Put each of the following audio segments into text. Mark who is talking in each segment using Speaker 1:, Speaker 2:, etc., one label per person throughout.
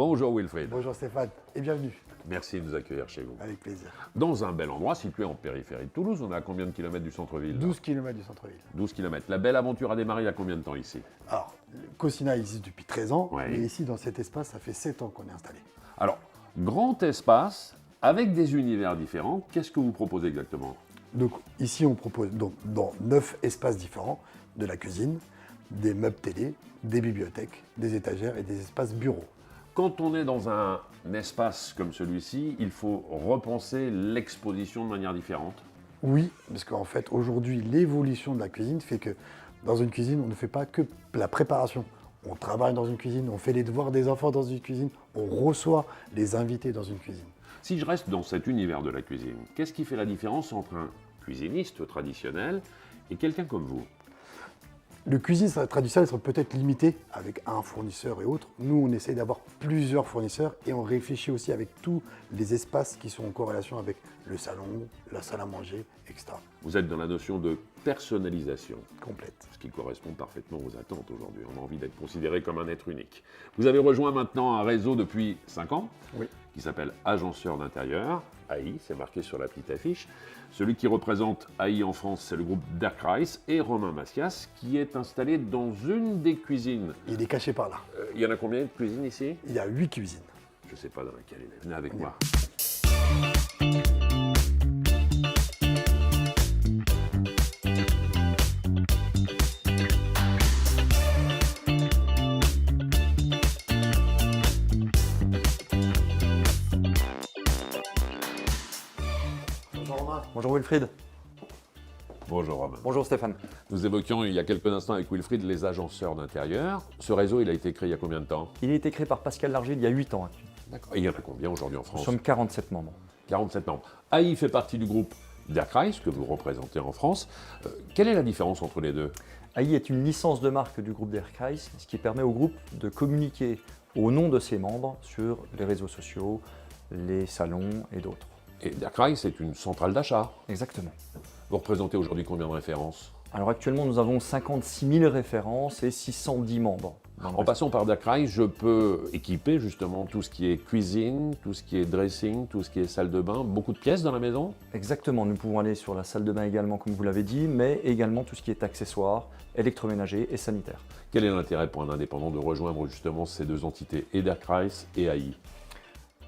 Speaker 1: Bonjour Wilfried.
Speaker 2: Bonjour Stéphane et bienvenue.
Speaker 1: Merci de nous accueillir chez vous.
Speaker 2: Avec plaisir.
Speaker 1: Dans un bel endroit situé en périphérie de Toulouse, on est à combien de kilomètres du centre-ville?
Speaker 2: 12 km du centre-ville.
Speaker 1: 12 kilomètres. La belle aventure a démarré il y a combien de temps ici?
Speaker 2: Alors, Cosina existe depuis 13 ans,
Speaker 1: Ouais.
Speaker 2: mais ici, dans cet espace, ça fait 7 ans qu'on est installé.
Speaker 1: Alors, grand espace, avec des univers différents, qu'est-ce que vous proposez exactement?
Speaker 2: Donc, ici, on propose donc, dans 9 espaces différents, de la cuisine, des meubles télé, des bibliothèques, des étagères et des espaces bureaux.
Speaker 1: Quand on est dans un espace comme celui-ci, il faut repenser l'exposition de manière différente.
Speaker 2: Oui, parce qu'en fait, aujourd'hui, l'évolution de la cuisine fait que dans une cuisine, on ne fait pas que la préparation. On travaille dans une cuisine, on fait les devoirs des enfants dans une cuisine, on reçoit les invités dans une cuisine.
Speaker 1: Si je reste dans cet univers de la cuisine, qu'est-ce qui fait la différence entre un cuisiniste traditionnel et quelqu'un comme vous?
Speaker 2: Le cuisine traditionnel serait peut-être limité avec un fournisseur et autres. Nous, on essaie d'avoir plusieurs fournisseurs et on réfléchit aussi avec tous les espaces qui sont en corrélation avec le salon, la salle à manger, etc.
Speaker 1: Vous êtes dans la notion de personnalisation,
Speaker 2: Complète.
Speaker 1: ce qui correspond parfaitement aux attentes aujourd'hui. On a envie d'être considéré comme un être unique. Vous avez rejoint maintenant un réseau depuis 5 ans,
Speaker 2: Oui.
Speaker 1: qui s'appelle Agenceur d'intérieur, AI, c'est marqué sur la petite affiche. Celui qui représente AI en France, c'est le groupe Derkreis et Romain Macias, qui est installé dans une des cuisines.
Speaker 2: Il est caché par là.
Speaker 1: Il y en a combien de cuisines ici?
Speaker 2: Il y a 8 cuisines.
Speaker 1: Je ne sais pas dans laquelle il est. Venez avec moi.
Speaker 2: Bonjour Romain.
Speaker 3: Bonjour Wilfried.
Speaker 1: Bonjour Romain.
Speaker 3: Bonjour Stéphane.
Speaker 1: Nous évoquions il y a quelques instants avec Wilfried les agenceurs d'intérieur. Ce réseau, il a été créé il y a combien de temps?
Speaker 3: Il a été créé par Pascal Largé il y a 8 ans.
Speaker 1: D'accord. Et il y en a combien aujourd'hui en
Speaker 3: Nous
Speaker 1: France?
Speaker 3: sommes 47 membres.
Speaker 1: 47 membres. AI fait partie du groupe Derkreis, que vous représentez en France. Quelle est la différence entre les deux?
Speaker 3: AI est une licence de marque du groupe Derkreis, ce qui permet au groupe de communiquer au nom de ses membres sur les réseaux sociaux, les salons et d'autres.
Speaker 1: Et Derkreis, c'est une centrale d'achat.
Speaker 3: Exactement.
Speaker 1: Vous représentez aujourd'hui combien de références?
Speaker 3: Alors actuellement, nous avons 56 000 références et 610 membres.
Speaker 1: En passant par Derkreis, je peux équiper justement tout ce qui est cuisine, tout ce qui est dressing, tout ce qui est salle de bain, beaucoup de pièces dans la maison?
Speaker 3: Exactement, nous pouvons aller sur la salle de bain également, comme vous l'avez dit, mais également tout ce qui est accessoires, électroménager et sanitaire.
Speaker 1: Quel est l'intérêt pour un indépendant de rejoindre justement ces deux entités, et Derkreis et AI?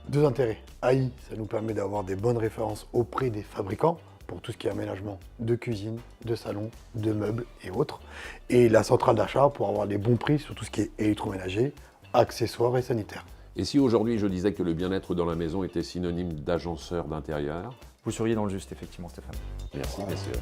Speaker 2: Deux intérêts. AI, ça nous permet d'avoir des bonnes références auprès des fabricants pour tout ce qui est aménagement de cuisine, de salon, de meubles et autres. Et la centrale d'achat pour avoir des bons prix sur tout ce qui est électroménager, accessoires et sanitaires.
Speaker 1: Et si aujourd'hui je disais que le bien-être dans la maison était synonyme d'agenceur d'intérieur?
Speaker 3: Vous seriez dans le juste, effectivement, Stéphane.
Speaker 1: Merci messieurs.